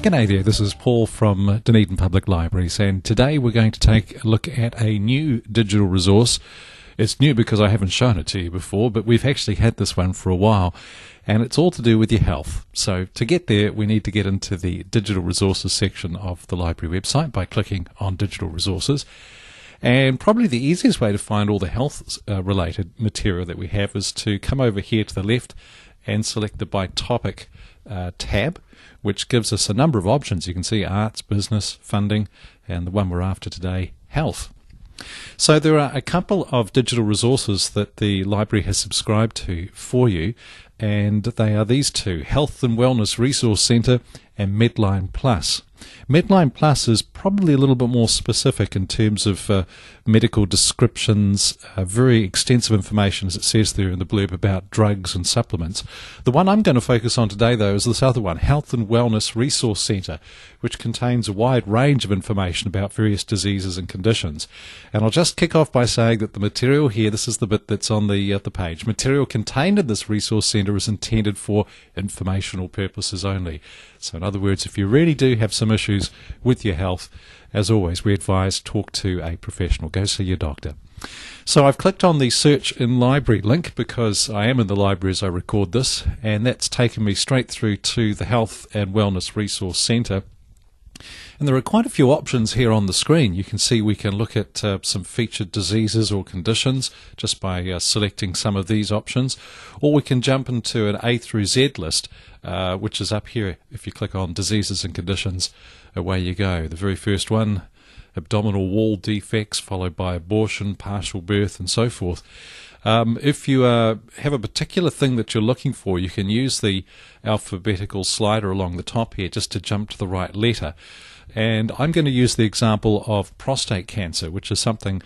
G'day there, this is Paul from Dunedin Public Libraries, and today we're going to take a look at a new digital resource. It's new because I haven't shown it to you before, but we've actually had this one for a while, and it's all to do with your health. So to get there, we need to get into the digital resources section of the library website by clicking on digital resources. And probably the easiest way to find all the health related material that we have is to come over here to the left and select the by topic tab, which gives us a number of options. You can see arts, business, funding, and the one we're after today, health. So there are a couple of digital resources that the library has subscribed to for you, and they are these two, Health and Wellness Resource Centre and Medline Plus. Medline Plus is probably a little bit more specific in terms of medical descriptions, very extensive information, as it says there in the blurb, about drugs and supplements. The one I'm going to focus on today, though, is this other one, Health and Wellness Resource Centre, which contains a wide range of information about various diseases and conditions. And I'll just kick off by saying that the material here, this is the bit that's on the page, material contained in this resource centre is intended for informational purposes only. So in other words, if you really do have some issues with your health, as always, we advise talk to a professional. Go see your doctor. So I've clicked on the search in library link because I am in the library as I record this, and that's taken me straight through to the Health and Wellness Resource Centre. And there are quite a few options here on the screen. You can see we can look at some featured diseases or conditions just by selecting some of these options, or we can jump into an A through Z list, which is up here. If you click on diseases and conditions, away you go. The very first one, abdominal wall defects, followed by abortion, partial birth, and so forth. If you have a particular thing that you're looking for, you can use the alphabetical slider along the top here just to jump to the right letter. And I'm going to use the example of prostate cancer, which is something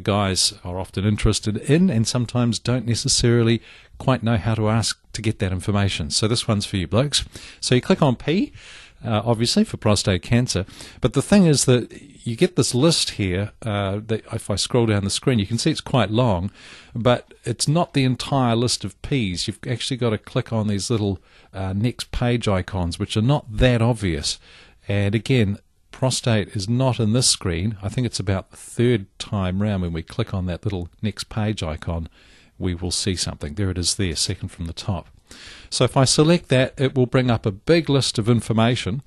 guys are often interested in and sometimes don't necessarily quite know how to ask to get that information. So this one's for you blokes. So you click on P, obviously for prostate cancer, but the thing is that you get this list here that if I scroll down the screen you can see it's quite long, but it's not the entire list of P's. You've actually got to click on these little next page icons, which are not that obvious. And again, prostate is not in this screen. I think it's about the third time round when we click on that little next page icon we will see something. There it is there, second from the top. So if I select that, it will bring up a big list of information,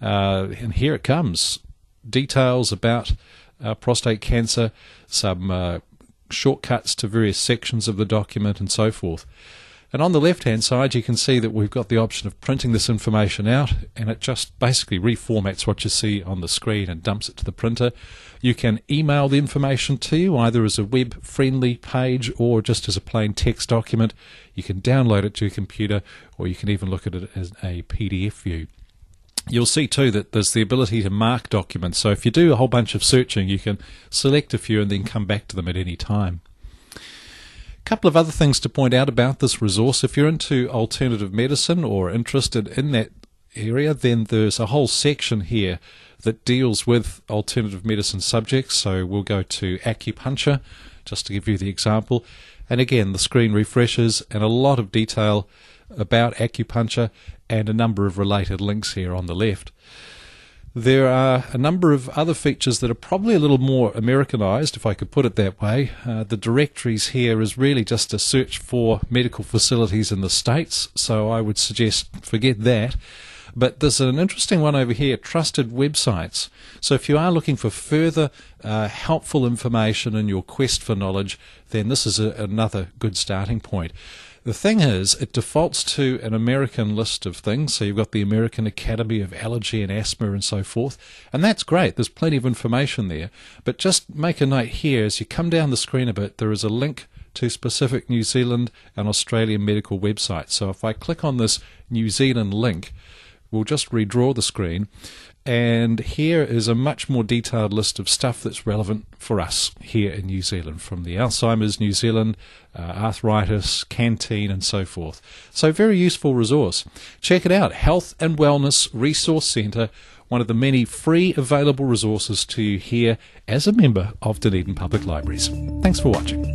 and here it comes. Details about prostate cancer, some shortcuts to various sections of the document, and so forth. And on the left-hand side, you can see that we've got the option of printing this information out, and it just basically reformats what you see on the screen and dumps it to the printer. You can email the information to you, either as a web-friendly page or just as a plain text document. You can download it to your computer, or you can even look at it as a PDF view. You'll see too that there's the ability to mark documents, so if you do a whole bunch of searching, you can select a few and then come back to them at any time. A couple of other things to point out about this resource. If you're into alternative medicine or interested in that area, then there's a whole section here that deals with alternative medicine subjects. So we'll go to acupuncture, just to give you the example. And again, the screen refreshes and a lot of detail about acupuncture and a number of related links here on the left. There are a number of other features that are probably a little more Americanized, if I could put it that way. The directories here is really just a search for medical facilities in the States, so I would suggest forget that. But there's an interesting one over here, trusted websites. So if you are looking for further helpful information in your quest for knowledge, then this is another good starting point. The thing is, it defaults to an American list of things, so you've got the American Academy of Allergy and Asthma and so forth, and that's great, there's plenty of information there, but just make a note here, as you come down the screen a bit, there is a link to specific New Zealand and Australian medical websites. So if I click on this New Zealand link, we'll just redraw the screen, and here is a much more detailed list of stuff that's relevant for us here in New Zealand, from the Alzheimer's New Zealand, arthritis, canteen, and so forth. So very useful resource. Check it out, Health and Wellness Resource Centre, one of the many free available resources to you here as a member of Dunedin Public Libraries. Thanks for watching.